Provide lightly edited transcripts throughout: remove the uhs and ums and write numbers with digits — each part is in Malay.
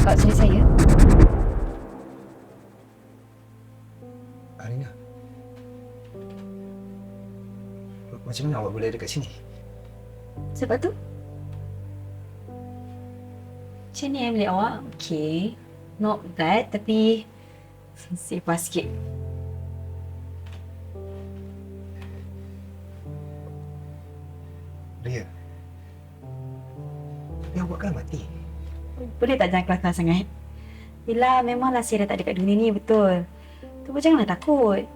Sorry saya. Arina, macam mana awak boleh ada kat sini? Sebab tu? Macam ni bilik awak. Okay. Not bad tapi sifar sikit. Ria, tapi awak kan mati. Boleh tak jangan kelakar sangat? Yelah, memanglah saya dah tak ada kat dunia ni, betul. Tu pun janganlah takut.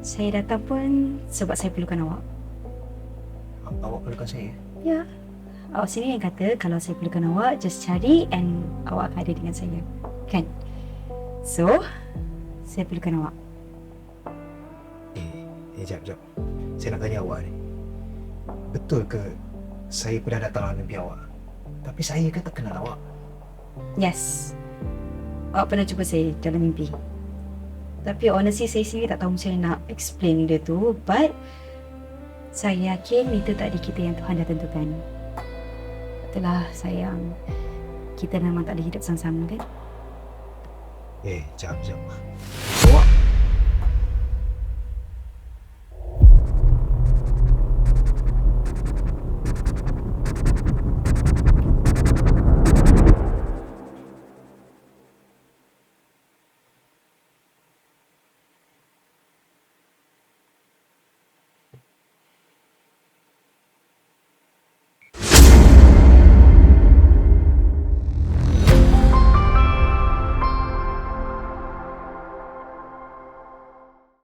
Saya datang pun sebab saya perlukan awak. Awak perlukan saya? Ya. Awak sendiri yang kata kalau saya perlukan awak, just cari and awak akan ada dengan saya. Kan? So, saya perlukan awak. Jap. Saya nak tanya awak ni. Betul ke saya pernah datang dalam mimpi awak? Tapi saya kan tak kenal awak. Yes. Awak pernah jumpa saya dalam mimpi. Tapi honestly, saya sendiri tak tahu macam mana nak explain dia tu. But, saya yakin itu takdir kita yang Tuhan dah tentukan. Itulah sayang. Kita memang tak boleh hidup sama-sama kan? Jap.